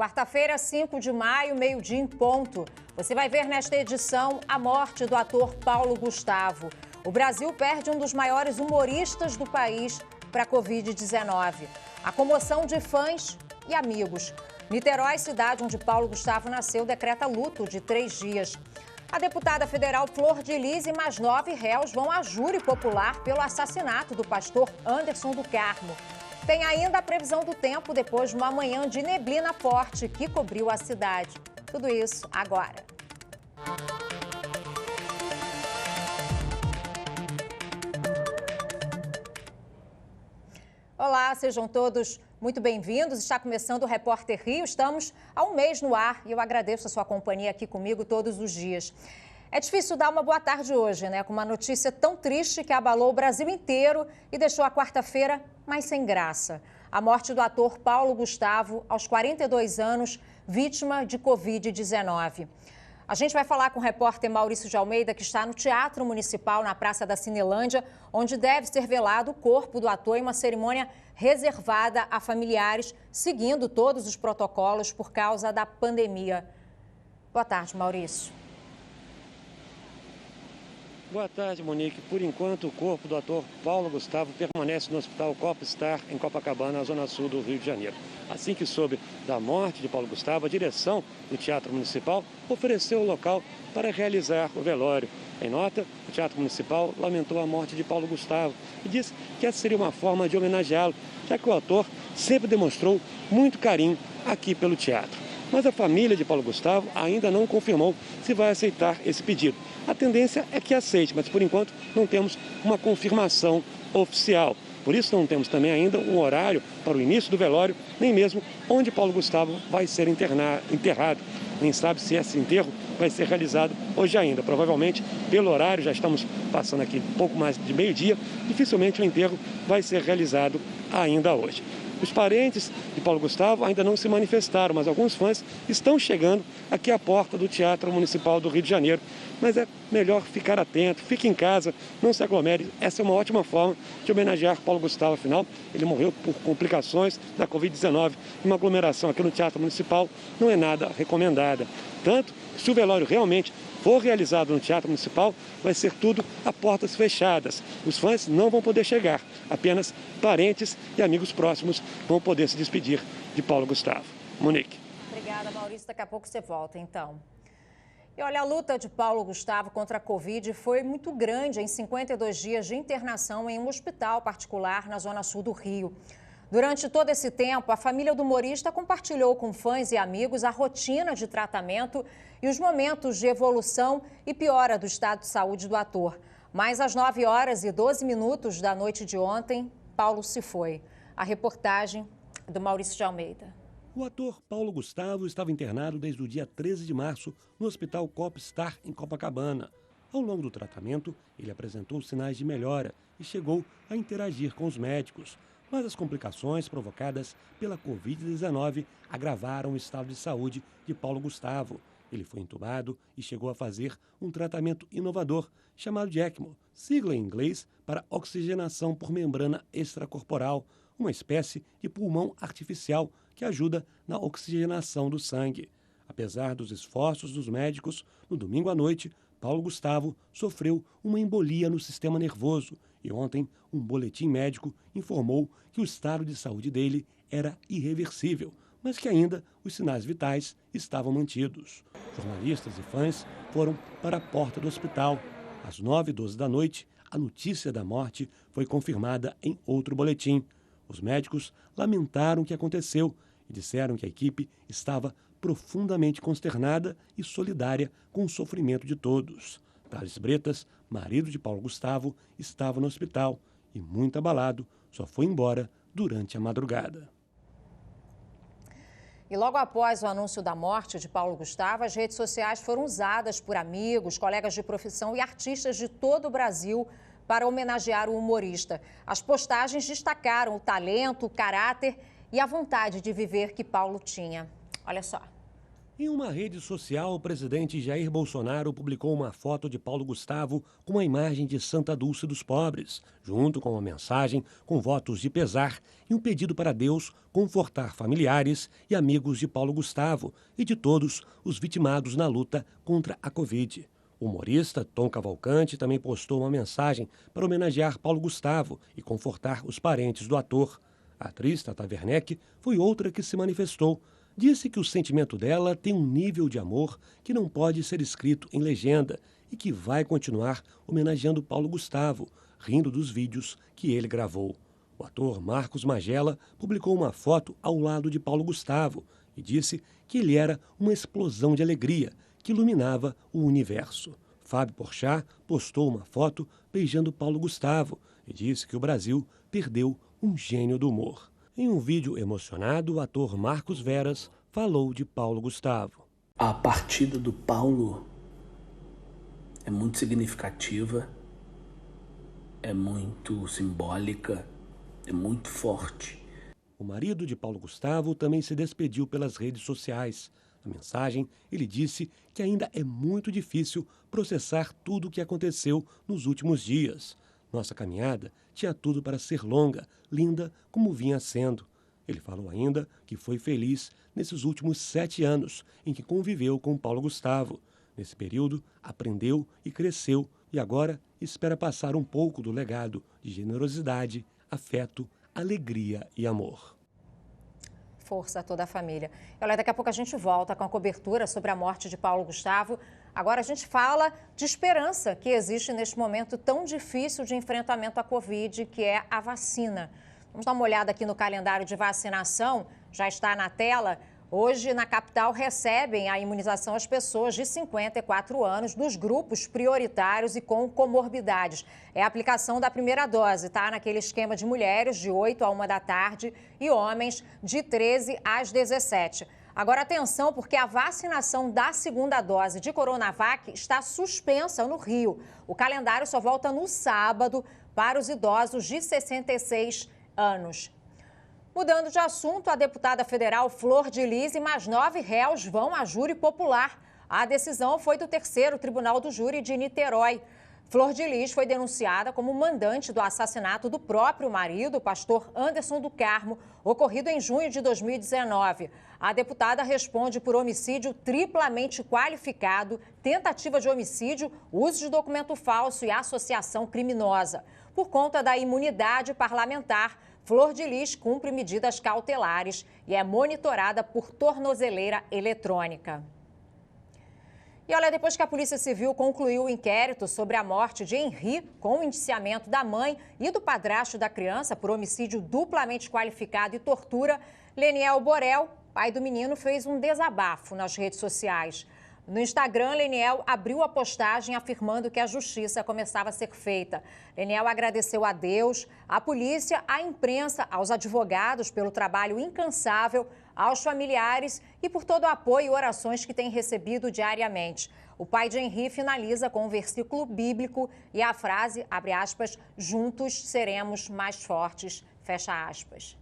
Quarta-feira, 5 de maio, meio-dia em ponto. Você vai ver nesta edição a morte do ator Paulo Gustavo. O Brasil perde um dos maiores humoristas do país para a Covid-19. A comoção de fãs e amigos. Niterói, cidade onde Paulo Gustavo nasceu, decreta luto de 3 dias. A deputada federal Flor de Lis e mais 9 réus vão a júri popular pelo assassinato do pastor Anderson do Carmo. Tem ainda a previsão do tempo depois de uma manhã de neblina forte que cobriu a cidade. Tudo isso agora. Olá, sejam todos muito bem-vindos. Está começando o Repórter Rio. Estamos há um mês no ar e eu agradeço a sua companhia aqui comigo todos os dias. É difícil dar uma boa tarde hoje, né? Com uma notícia tão triste que abalou o Brasil inteiro e deixou a quarta-feira mais sem graça. A morte do ator Paulo Gustavo, aos 42 anos, vítima de Covid-19. A gente vai falar com o repórter Maurício de Almeida, que está no Teatro Municipal, na Praça da Cinelândia, onde deve ser velado o corpo do ator em uma cerimônia reservada a familiares, seguindo todos os protocolos por causa da pandemia. Boa tarde, Maurício. Boa tarde, Monique. Por enquanto, o corpo do ator Paulo Gustavo permanece no Hospital Copstar, em Copacabana, na zona sul do Rio de Janeiro. Assim que soube da morte de Paulo Gustavo, a direção do Teatro Municipal ofereceu o local para realizar o velório. Em nota, o Teatro Municipal lamentou a morte de Paulo Gustavo e disse que essa seria uma forma de homenageá-lo, já que o ator sempre demonstrou muito carinho aqui pelo teatro. Mas a família de Paulo Gustavo ainda não confirmou se vai aceitar esse pedido. A tendência é que aceite, mas por enquanto não temos uma confirmação oficial. Por isso não temos também ainda um horário para o início do velório, nem mesmo onde Paulo Gustavo vai ser enterrado. Nem sabe se esse enterro vai ser realizado hoje ainda. Provavelmente, pelo horário, já estamos passando aqui pouco mais de meio-dia, dificilmente o enterro vai ser realizado ainda hoje. Os parentes de Paulo Gustavo ainda não se manifestaram, mas alguns fãs estão chegando aqui à porta do Teatro Municipal do Rio de Janeiro. Mas é melhor ficar atento, fique em casa, não se aglomere. Essa é uma ótima forma de homenagear Paulo Gustavo. Afinal, ele morreu por complicações da Covid-19. Uma aglomeração aqui no Teatro Municipal não é nada recomendada. Tanto, se o velório realmente for realizado no Teatro Municipal, vai ser tudo a portas fechadas. Os fãs não vão poder chegar, apenas parentes e amigos próximos vão poder se despedir de Paulo Gustavo. Monique. Obrigada, Maurício. Daqui a pouco você volta, então. E olha, a luta de Paulo Gustavo contra a Covid foi muito grande em 52 dias de internação em um hospital particular na zona sul do Rio. Durante todo esse tempo, a família do humorista compartilhou com fãs e amigos a rotina de tratamento e os momentos de evolução e piora do estado de saúde do ator. Mas às 9h12 da noite de ontem, Paulo se foi. A reportagem do Maurício de Almeida. O ator Paulo Gustavo estava internado desde o dia 13 de março no Hospital Copstar, em Copacabana. Ao longo do tratamento, ele apresentou sinais de melhora e chegou a interagir com os médicos. Mas as complicações provocadas pela Covid-19 agravaram o estado de saúde de Paulo Gustavo. Ele foi entubado e chegou a fazer um tratamento inovador chamado de ECMO, sigla em inglês para oxigenação por membrana extracorporal, uma espécie de pulmão artificial que ajuda na oxigenação do sangue. Apesar dos esforços dos médicos, no domingo à noite, Paulo Gustavo sofreu uma embolia no sistema nervoso e ontem um boletim médico informou que o estado de saúde dele era irreversível, mas que ainda os sinais vitais estavam mantidos. Jornalistas e fãs foram para a porta do hospital. Às 9h12 da noite, a notícia da morte foi confirmada em outro boletim. Os médicos lamentaram o que aconteceu e disseram que a equipe estava profundamente consternada e solidária com o sofrimento de todos. Thales Bretas, marido de Paulo Gustavo, estava no hospital e, muito abalado, só foi embora durante a madrugada. E logo após o anúncio da morte de Paulo Gustavo, as redes sociais foram usadas por amigos, colegas de profissão e artistas de todo o Brasil para homenagear o humorista. As postagens destacaram o talento, o caráter e a vontade de viver que Paulo tinha. Olha só. Em uma rede social, o presidente Jair Bolsonaro publicou uma foto de Paulo Gustavo com a imagem de Santa Dulce dos Pobres, junto com uma mensagem com votos de pesar e um pedido para Deus confortar familiares e amigos de Paulo Gustavo e de todos os vitimados na luta contra a Covid. O humorista Tom Cavalcante também postou uma mensagem para homenagear Paulo Gustavo e confortar os parentes do ator. A atriz Tata Werneck foi outra que se manifestou. Disse que o sentimento dela tem um nível de amor que não pode ser escrito em legenda e que vai continuar homenageando Paulo Gustavo, rindo dos vídeos que ele gravou. O ator Marcos Magela publicou uma foto ao lado de Paulo Gustavo e disse que ele era uma explosão de alegria que iluminava o universo. Fábio Porchat postou uma foto beijando Paulo Gustavo e disse que o Brasil perdeu um gênio do humor. Em um vídeo emocionado, o ator Marcos Veras falou de Paulo Gustavo. A partida do Paulo é muito significativa, é muito simbólica, é muito forte. O marido de Paulo Gustavo também se despediu pelas redes sociais. Na mensagem, ele disse que ainda é muito difícil processar tudo o que aconteceu nos últimos dias. Nossa caminhada tinha tudo para ser longa, linda como vinha sendo. Ele falou ainda que foi feliz nesses últimos 7 anos em que conviveu com Paulo Gustavo. Nesse período, aprendeu e cresceu e agora espera passar um pouco do legado de generosidade, afeto, alegria e amor. Força a toda a família. E olha, daqui a pouco a gente volta com a cobertura sobre a morte de Paulo Gustavo. Agora a gente fala de esperança que existe neste momento tão difícil de enfrentamento à Covid, que é a vacina. Vamos dar uma olhada aqui no calendário de vacinação, já está na tela. Hoje, na capital, recebem a imunização as pessoas de 54 anos dos grupos prioritários e com comorbidades. É a aplicação da primeira dose, tá? Naquele esquema de mulheres de 8 à 1 da tarde e homens de 13 às 17. Agora, atenção, porque a vacinação da segunda dose de Coronavac está suspensa no Rio. O calendário só volta no sábado para os idosos de 66 anos. Mudando de assunto, a deputada federal Flor de Lis e mais 9 réus vão a júri popular. A decisão foi do 3º Tribunal do Júri de Niterói. Flor de Lis foi denunciada como mandante do assassinato do próprio marido, o pastor Anderson do Carmo, ocorrido em junho de 2019. A deputada responde por homicídio triplamente qualificado, tentativa de homicídio, uso de documento falso e associação criminosa. Por conta da imunidade parlamentar, Flor de Lis cumpre medidas cautelares e é monitorada por tornozeleira eletrônica. E olha, depois que a Polícia Civil concluiu o inquérito sobre a morte de Henri, com o indiciamento da mãe e do padrasto da criança por homicídio duplamente qualificado e tortura, Leniel Borel, pai do menino, fez um desabafo nas redes sociais. No Instagram, Leniel abriu a postagem afirmando que a justiça começava a ser feita. Leniel agradeceu a Deus, à polícia, à imprensa, aos advogados pelo trabalho incansável, aos familiares e por todo o apoio e orações que tem recebido diariamente. O pai de Henri finaliza com um versículo bíblico e a frase, abre aspas, juntos seremos mais fortes, fecha aspas.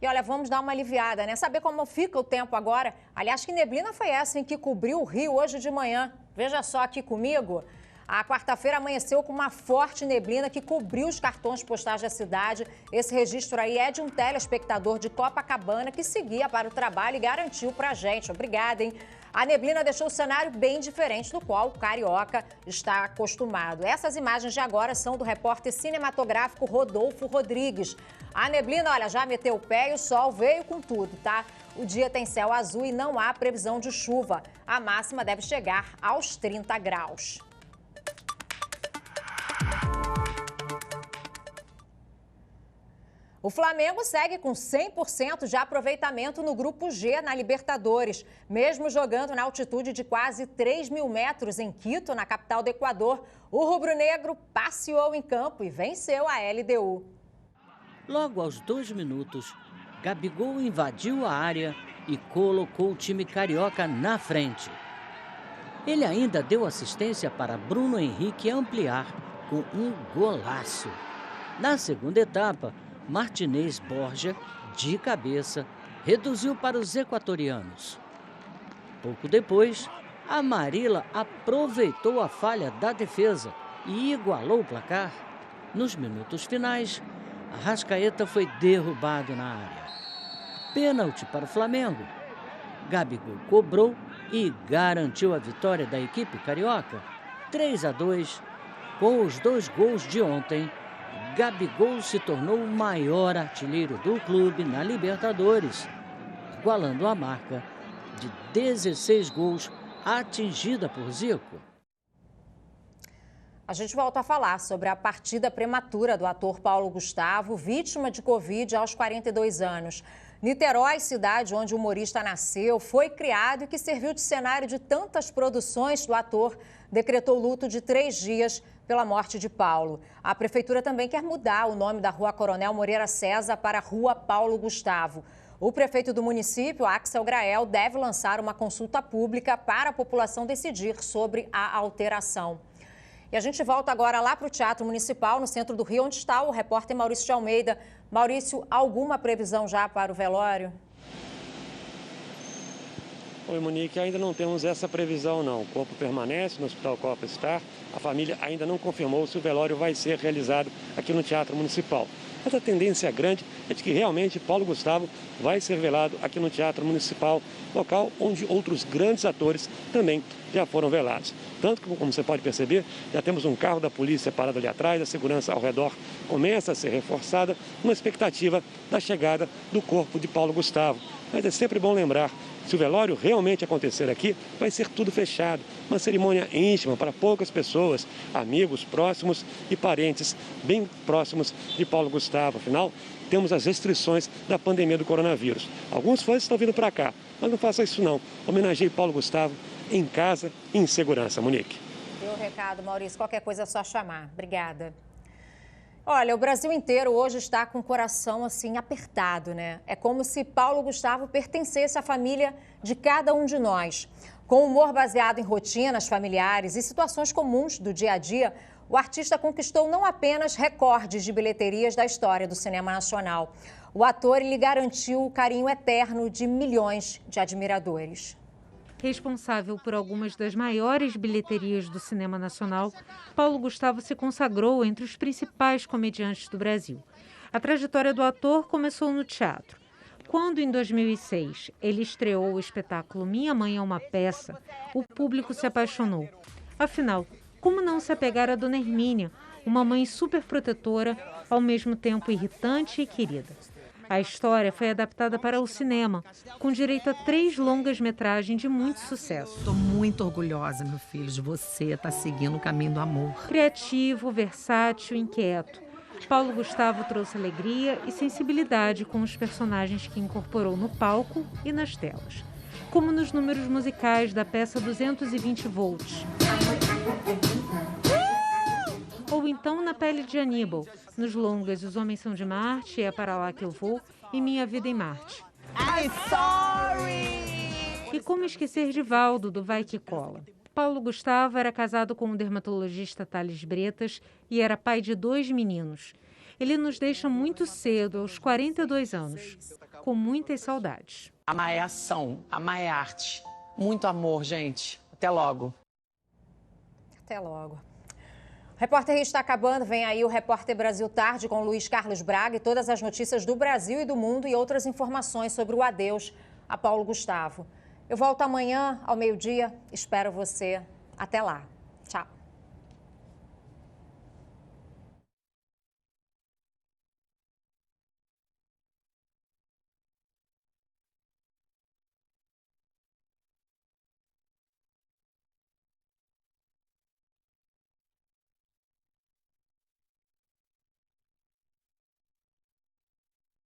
E olha, vamos dar uma aliviada, né? Saber como fica o tempo agora? Aliás, que neblina foi essa em que cobriu o Rio hoje de manhã? Veja só aqui comigo. A quarta-feira amanheceu com uma forte neblina que cobriu os cartões postais da cidade. Esse registro aí é de um telespectador de Copacabana que seguia para o trabalho e garantiu pra gente. Obrigada, hein? A neblina deixou o cenário bem diferente do qual o carioca está acostumado. Essas imagens de agora são do repórter cinematográfico Rodolfo Rodrigues. A neblina, olha, já meteu o pé e o sol veio com tudo, tá? O dia tem céu azul e não há previsão de chuva. A máxima deve chegar aos 30 graus. O Flamengo segue com 100% de aproveitamento no Grupo G na Libertadores. Mesmo jogando na altitude de quase 3.000 metros em Quito, na capital do Equador, o rubro-negro passeou em campo e venceu a LDU. Logo aos 2 minutos, Gabigol invadiu a área e colocou o time carioca na frente. Ele ainda deu assistência para Bruno Henrique ampliar com um golaço. Na segunda etapa, Martinez Borja, de cabeça, reduziu para os equatorianos. Pouco depois, a Marila aproveitou a falha da defesa e igualou o placar. Nos minutos finais, Arrascaeta foi derrubado na área. Pênalti para o Flamengo. Gabigol cobrou e garantiu a vitória da equipe carioca. 3-2. Com os 2 gols de ontem, Gabigol se tornou o maior artilheiro do clube na Libertadores, igualando a marca de 16 gols atingida por Zico. A gente volta a falar sobre a partida prematura do ator Paulo Gustavo, vítima de Covid aos 42 anos. Niterói, cidade onde o humorista nasceu, foi criado e que serviu de cenário de tantas produções do ator, decretou luto de 3 dias pela morte de Paulo. A prefeitura também quer mudar o nome da Rua Coronel Moreira César para Rua Paulo Gustavo. O prefeito do município, Axel Grael, deve lançar uma consulta pública para a população decidir sobre a alteração. E a gente volta agora lá para o Teatro Municipal, no centro do Rio, onde está o repórter Maurício de Almeida. Maurício, alguma previsão já para o velório? Oi, Monique, ainda não temos essa previsão, não. O corpo permanece no Hospital Copa Star. A família ainda não confirmou se o velório vai ser realizado aqui no Teatro Municipal. Mas a tendência grande é de que realmente Paulo Gustavo vai ser velado aqui no Teatro Municipal, local onde outros grandes atores também já foram velados. Tanto que, como você pode perceber, já temos um carro da polícia parado ali atrás, a segurança ao redor começa a ser reforçada, uma expectativa da chegada do corpo de Paulo Gustavo. Mas é sempre bom lembrar, se o velório realmente acontecer aqui, vai ser tudo fechado. Uma cerimônia íntima para poucas pessoas, amigos próximos e parentes bem próximos de Paulo Gustavo. Afinal, temos as restrições da pandemia do coronavírus. Alguns fãs estão vindo para cá, mas não faça isso não. Homenageie Paulo Gustavo em casa e em segurança. Monique. Deu o recado, Maurício. Qualquer coisa é só chamar. Obrigada. Olha, o Brasil inteiro hoje está com o coração assim apertado, né? É como se Paulo Gustavo pertencesse à família de cada um de nós. Com humor baseado em rotinas familiares e situações comuns do dia a dia, o artista conquistou não apenas recordes de bilheterias da história do cinema nacional. O ator lhe garantiu o carinho eterno de milhões de admiradores. Responsável por algumas das maiores bilheterias do cinema nacional, Paulo Gustavo se consagrou entre os principais comediantes do Brasil. A trajetória do ator começou no teatro. Quando, em 2006, ele estreou o espetáculo Minha Mãe é uma Peça, o público se apaixonou. Afinal, como não se apegar a Dona Hermínia, uma mãe super protetora, ao mesmo tempo irritante e querida? A história foi adaptada para o cinema, com direito a 3 longas-metragens de muito sucesso. Estou muito orgulhosa, meu filho, de você estar seguindo o caminho do amor. Criativo, versátil, inquieto, Paulo Gustavo trouxe alegria e sensibilidade com os personagens que incorporou no palco e nas telas, como nos números musicais da peça 220 volts. Ou então na pele de Aníbal, nos longas Os Homens São de Marte, É Para Lá Que Eu Vou e Minha Vida em Marte. I'm sorry! E como esquecer de Valdo, do Vai Que Cola. Paulo Gustavo era casado com o dermatologista Thales Bretas e era pai de 2 meninos. Ele nos deixa muito cedo, aos 42 anos, com muitas saudades. Amar é ação, amar é arte. Muito amor, gente. Até logo. Até logo. O Repórter Rio está acabando, vem aí o Repórter Brasil Tarde com Luiz Carlos Braga e todas as notícias do Brasil e do mundo e outras informações sobre o adeus a Paulo Gustavo. Eu volto amanhã ao meio-dia, espero você. Até lá. Tchau.